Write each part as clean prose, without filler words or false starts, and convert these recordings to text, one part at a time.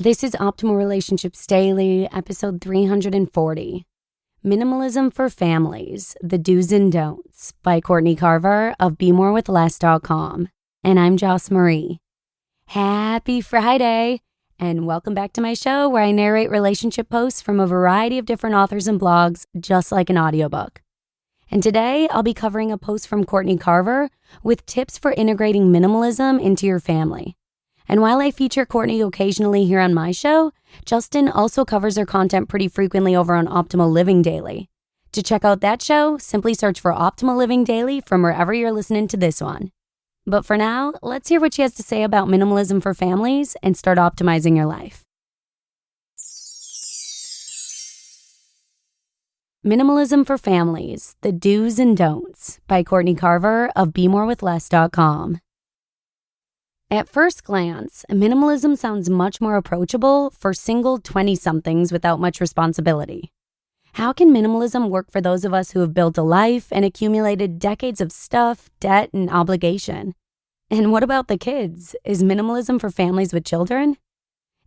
This is Optimal Relationships Daily, episode 340. Minimalism for Families, The Do's and Don'ts by Courtney Carver of BeMoreWithLess.com. And I'm Joss Marie. Happy Friday, and welcome back to my show where I narrate relationship posts from a variety of different authors and blogs, just like an audiobook. And today, I'll be covering a post from Courtney Carver with tips for integrating minimalism into your family. And while I feature Courtney occasionally here on my show, Justin also covers her content pretty frequently over on Optimal Living Daily. To check out that show, simply search for Optimal Living Daily from wherever you're listening to this one. But for now, let's hear what she has to say about minimalism for families and start optimizing your life. Minimalism for Families, The Do's and Don'ts by Courtney Carver of BeMoreWithLess.com. At first glance, minimalism sounds much more approachable for single 20-somethings without much responsibility. How can minimalism work for those of us who have built a life and accumulated decades of stuff, debt, and obligation? And what about the kids? Is minimalism for families with children?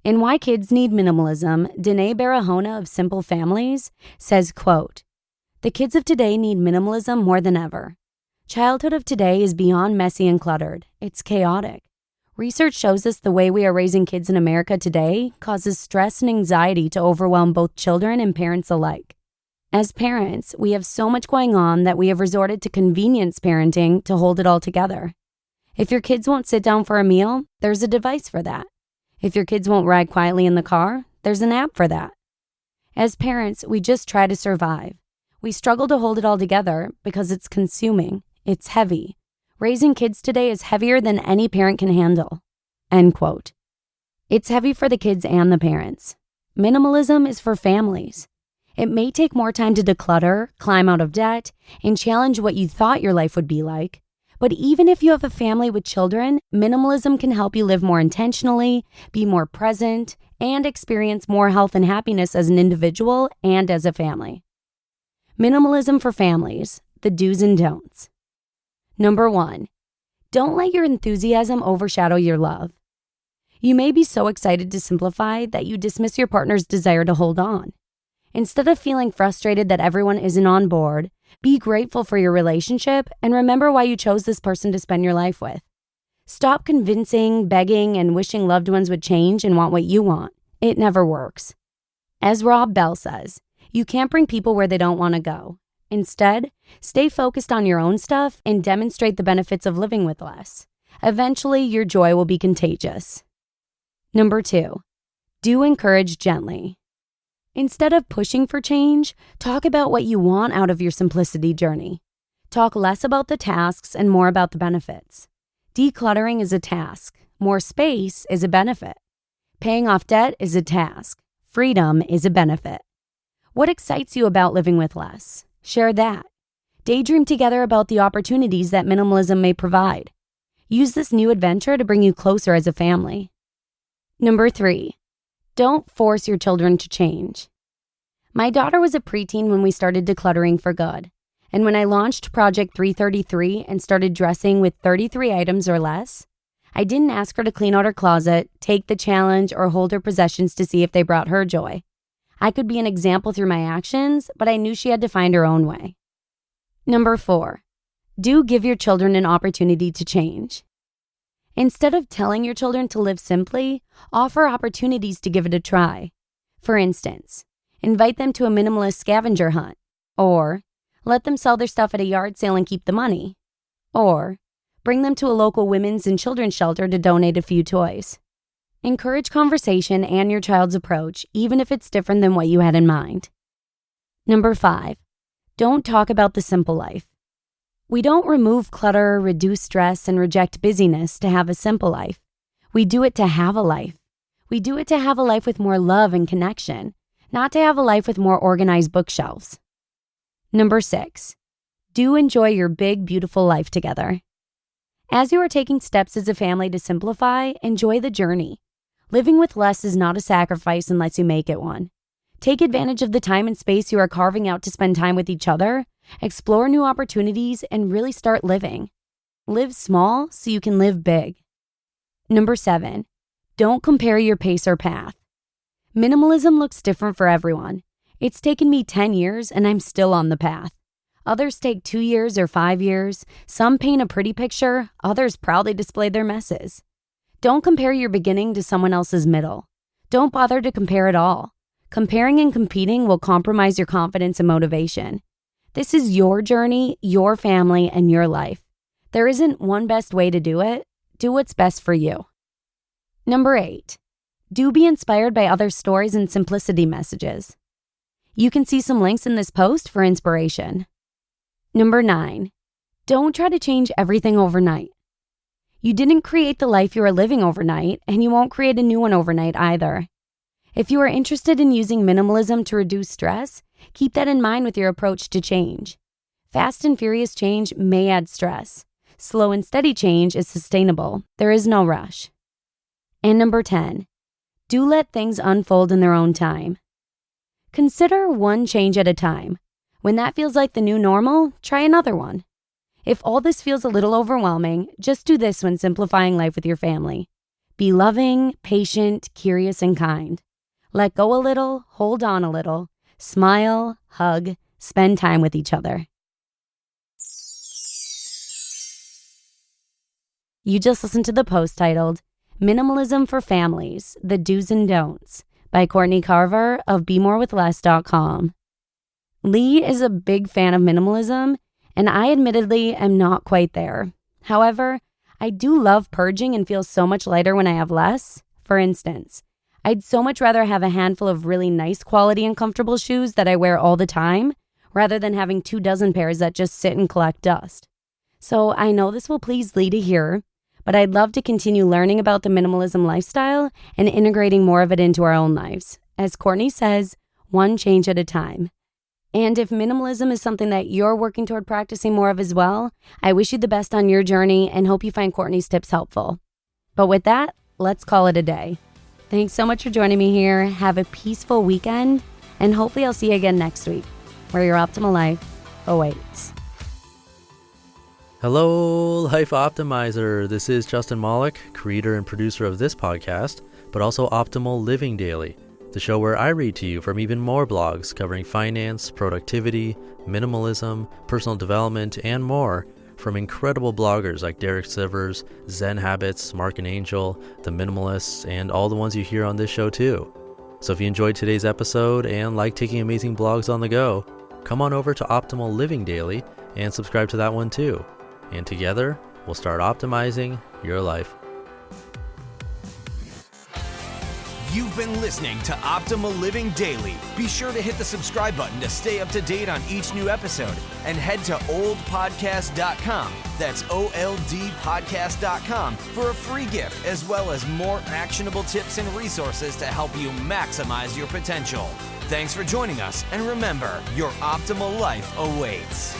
In Why Kids Need Minimalism, Danae Barahona of Simple Families says, quote, "The kids of today need minimalism more than ever. Childhood of today is beyond messy and cluttered. It's chaotic. Research shows us the way we are raising kids in America today causes stress and anxiety to overwhelm both children and parents alike. As parents, we have so much going on that we have resorted to convenience parenting to hold it all together. If your kids won't sit down for a meal, there's a device for that. If your kids won't ride quietly in the car, there's an app for that. As parents, we just try to survive. We struggle to hold it all together because it's consuming, it's heavy. Raising kids today is heavier than any parent can handle." End quote. It's heavy for the kids and the parents. Minimalism is for families. It may take more time to declutter, climb out of debt, and challenge what you thought your life would be like. But even if you have a family with children, minimalism can help you live more intentionally, be more present, and experience more health and happiness as an individual and as a family. Minimalism for Families, The Do's and Don'ts. Number 1, don't let your enthusiasm overshadow your love. You may be so excited to simplify that you dismiss your partner's desire to hold on. Instead of feeling frustrated that everyone isn't on board, be grateful for your relationship and remember why you chose this person to spend your life with. Stop convincing, begging, and wishing loved ones would change and want what you want. It never works. As Rob Bell says, you can't bring people where they don't want to go. Instead, stay focused on your own stuff and demonstrate the benefits of living with less. Eventually, your joy will be contagious. Number 2, do encourage gently. Instead of pushing for change, talk about what you want out of your simplicity journey. Talk less about the tasks and more about the benefits. Decluttering is a task. More space is a benefit. Paying off debt is a task. Freedom is a benefit. What excites you about living with less? Share that. Daydream together about the opportunities that minimalism may provide. Use this new adventure to bring you closer as a family. Number 3, don't force your children to change. My daughter was a preteen when we started decluttering for good. And when I launched Project 333 and started dressing with 33 items or less, I didn't ask her to clean out her closet, take the challenge, or hold her possessions to see if they brought her joy. I could be an example through my actions, but I knew she had to find her own way. Number 4, do give your children an opportunity to change. Instead of telling your children to live simply, offer opportunities to give it a try. For instance, invite them to a minimalist scavenger hunt, or let them sell their stuff at a yard sale and keep the money, or bring them to a local women's and children's shelter to donate a few toys. Encourage conversation and your child's approach, even if it's different than what you had in mind. Number 5, don't talk about the simple life. We don't remove clutter, reduce stress, and reject busyness to have a simple life. We do it to have a life. We do it to have a life with more love and connection, not to have a life with more organized bookshelves. Number 6, do enjoy your big, beautiful life together. As you are taking steps as a family to simplify, enjoy the journey. Living with less is not a sacrifice unless you make it one. Take advantage of the time and space you are carving out to spend time with each other, explore new opportunities, and really start living. Live small so you can live big. Number 7, don't compare your pace or path. Minimalism looks different for everyone. It's taken me 10 years and I'm still on the path. Others take 2 years or 5 years. Some paint a pretty picture, others proudly display their messes. Don't compare your beginning to someone else's middle. Don't bother to compare at all. Comparing and competing will compromise your confidence and motivation. This is your journey, your family, and your life. There isn't one best way to do it. Do what's best for you. Number 8, do be inspired by other stories and simplicity messages. You can see some links in this post for inspiration. Number 9, don't try to change everything overnight. You didn't create the life you are living overnight, and you won't create a new one overnight either. If you are interested in using minimalism to reduce stress, keep that in mind with your approach to change. Fast and furious change may add stress. Slow and steady change is sustainable. There is no rush. And number 10, do let things unfold in their own time. Consider one change at a time. When that feels like the new normal, try another one. If all this feels a little overwhelming, just do this when simplifying life with your family. Be loving, patient, curious, and kind. Let go a little, hold on a little, smile, hug, spend time with each other. You just listened to the post titled, Minimalism for Families, The Do's and Don'ts by Courtney Carver of BeMoreWithLess.com. Lee is a big fan of minimalism, and I admittedly am not quite there. However, I do love purging and feel so much lighter when I have less. For instance, I'd so much rather have a handful of really nice quality and comfortable shoes that I wear all the time, rather than having 24 pairs that just sit and collect dust. So I know this will please Lee to hear, but I'd love to continue learning about the minimalism lifestyle and integrating more of it into our own lives. As Courtney says, one change at a time. And if minimalism is something that you're working toward practicing more of as well, I wish you the best on your journey and hope you find Courtney's tips helpful. But with that, let's call it a day. Thanks so much for joining me here. Have a peaceful weekend, and hopefully I'll see you again next week, where your optimal life awaits. Hello, Life Optimizer. This is Justin Malik, creator and producer of this podcast, but also Optimal Living Daily, the show where I read to you from even more blogs covering finance, productivity, minimalism, personal development, and more from incredible bloggers like Derek Sivers, Zen Habits, Mark and Angel, The Minimalists, and all the ones you hear on this show too. So if you enjoyed today's episode and like taking amazing blogs on the go, come on over to Optimal Living Daily and subscribe to that one too. And together, we'll start optimizing your life. You've been listening to Optimal Living Daily. Be sure to hit the subscribe button to stay up to date on each new episode, and head to oldpodcast.com. That's OLDpodcast.com for a free gift, as well as more actionable tips and resources to help you maximize your potential. Thanks for joining us, and remember, your optimal life awaits.